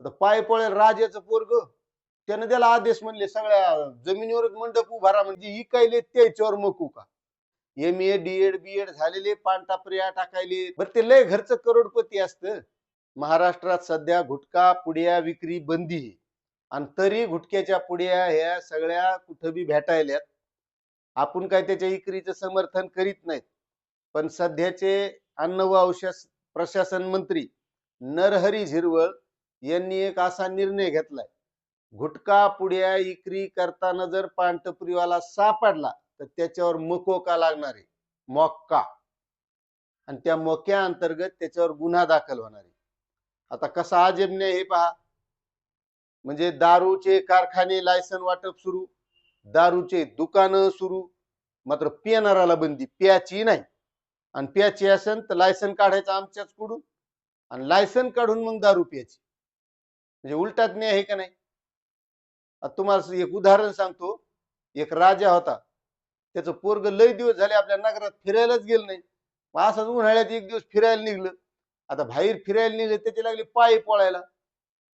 आता पाय पळेल राजाचं पोरग, त्यानं त्याला आदेश म्हणले सगळ्या जमिनीवरच मंडप उभारा, म्हणजे इकायले त्याच्यावर मकू का? MA DED झालेले पानटापऱ्या टाकायले, बरं ते लय घरचं करोडपती असतं. महाराष्ट्रात सध्या गुटखा पुड्या विक्री बंदी आहे, आणि तरी गुटख्याच्या पुड्या ह्या सगळ्या कुठं बी भेटायल्यात. आपण काय त्याच्या इकरीचं समर्थन करीत नाहीत, पण सध्याचे अन्न व औषध प्रशासन मंत्री नरहरी झिरवळ यांनी एक असा निर्णय घेतलाय, गुटखा पुड्या इकरी करताना जर पानटपरीवाला सापडला तर त्याच्यावर मकोका लागणार आहे, मॉक्का, आणि त्या मोक्या अंतर्गत त्याच्यावर गुन्हा दाखल होणार आहे. आता कसा अजब न्याय हे पहा, म्हणजे दारूचे कारखाने लायसन वाटप सुरू, दारूचे दुकानं सुरू, मात्र पिणाराला बंदी, प्याची नाही. आणि प्याची असेल तर लायसन काढायचं आमच्याच कडून, आणि लायसन काढून मग दारू प्यायची, म्हणजे उलटात न्याय आहे का नाही? आता तुम्हाला एक उदाहरण सांगतो. एक राजा होता, त्याचं पोरग लय दिवस झाले आपल्या नगरात फिरायलाच गेलं नाही. असंच उन्हाळ्यात एक दिवस फिरायला निघलं. आता बाहेर फिरायला निघले, त्याचे लागले पायी पळायला.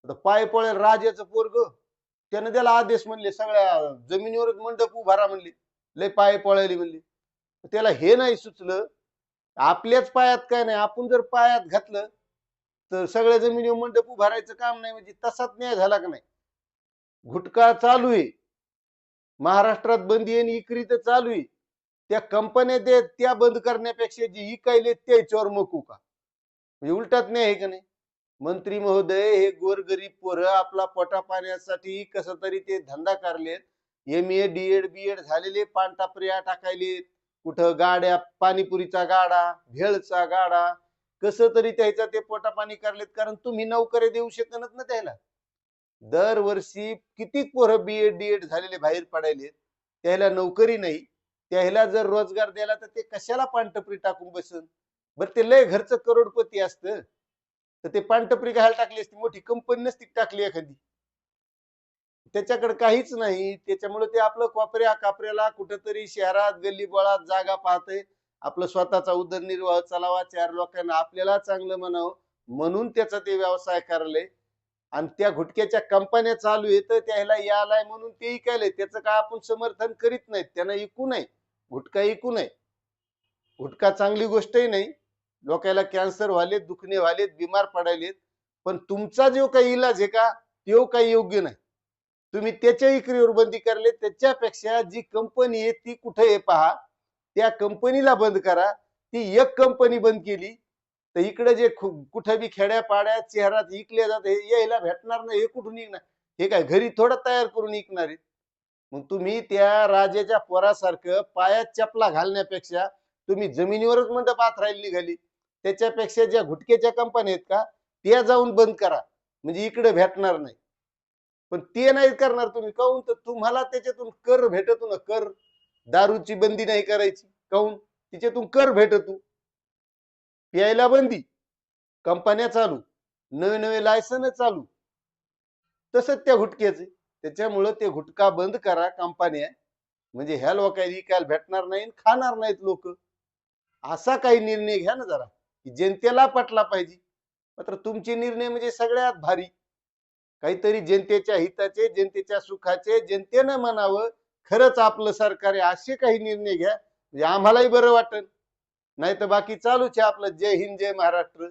आता पायी पळेल राजाचं पोरग, त्यानं त्याला आदेश म्हणले सगळ्या जमिनीवरच मंडप उभारा म्हणले, लय पायी पळायली म्हणले. त्याला हे नाही सुचलं, आपल्याच पायात काय नाही, आपण जर पायात घातलं तर सगळ्या जमिनीवर मंडप उभारायचं काम नाही, म्हणजे तसाच न्याय झाला का नाही? गुटखा चालू आहे, महाराष्ट्रात बंदी आणि इकरी तर चालू आहे, त्या कंपन्या त्या बंद करण्यापेक्षा जी इकायले त्याच्यावर मकू का? म्हणजे उलटात नाही आहे का नाही? मंत्री महोदय, हे गोरगरीब पोरं आपला पोटा पाण्यासाठी कसं तरी ते धंदा करलेत, MA DED झालेले पानटापऱ्या टाकायले, कुठं गाड्या, पाणीपुरीचा गाडा, भेळचा गाडा, कसं तरी त्याचा ते पोटा पाणी करलेत, कारण तुम्ही नोकरी देऊ शकत ना त्याला. दरवर्षी किती पोरं BA DED झालेले बाहेर पडायले, त्याला नोकरी नाही, त्याला जर रोजगार द्यायला तर ते कशाला पानटपरी टाकून बसन? बरं ते लय घरचं करोडपती असतं, तर ते पानटपरी घ्यायला टाकली असती, मोठी कंपनी नसती टाकली एखादी. त्याच्याकडे काहीच नाही, त्याच्यामुळे ते आपलं कोपऱ्या कापऱ्याला कुठंतरी शहरात गल्लीबोळात जागा पाहतंय, आपलं स्वतःचा उदरनिर्वाह चालावा, चार लोकांना आपल्याला चांगलं म्हणावं म्हणून त्याचा ते व्यवसाय करले. आणि त्या गुटख्याच्या कंपन्या चालू आहेत, त्याला यालाय म्हणून ते इकायले, त्याचं काय आपण समर्थन करीत नाहीत. त्यांना इकू नये, गुटखा इकू नये. गुटखा चांगली गोष्टही नाही, लोकांना कॅन्सर व्हालेत, दुखणे व्हालेत, बिमार पडायलेत, पण तुमचा जो काही इलाज आहे का तो काही योग्य नाही. तुम्ही त्याच्या इकरीवर बंदी करले, त्याच्यापेक्षा जी कंपनी आहे ती कुठे आहे पहा, त्या कंपनीला बंद करा. ती एक कंपनी बंद केली तर इकडे जे कुठे बी खेड्यापाड्यात शहरात इकले जाते, यायला भेटणार नाही, हे कुठून निघणार? हे काय घरी थोडं तयार करून विकणार आहेत? मग तुम्ही त्या राजाच्या पोरासारखं पायात चपला घालण्यापेक्षा तुम्ही जमिनीवरच मंडप राहायला निघाली. त्याच्यापेक्षा ज्या गुटख्याच्या कंपन्या आहेत का त्या जाऊन बंद करा, म्हणजे इकडे भेटणार नाही. पण ते नाही करणार तुम्ही, काऊन? तर तुम्हाला त्याच्यातून कर भेटतो ना, कर. दारूची बंदी नाही करायची, काऊन? तिच्यातून कर भेटतो. प्यायला बंदी, कंपन्या चालू, नवे नवे लायसन चालू, तसंच त्या गुटख्याचे. त्याच्यामुळं ते गुटखा बंद करा कंपन्या, म्हणजे ह्या लोकांना विकायला भेटणार नाही, खाणार नाहीत लोक. असा काही निर्णय घ्या ना जरा, की जनतेला पटला पाहिजे. मात्र तुमचे निर्णय म्हणजे सगळ्यात भारी, काहीतरी जनतेच्या हिताचे, जनतेच्या सुखाचे, जनतेनं म्हणावं खरंच आपलं सरकार आहे, असे काही निर्णय घ्या, म्हणजे आम्हालाही बरं वाटेल. नाही तर बाकी चालूच आहे आपलं. जय हिंद, जय महाराष्ट्र.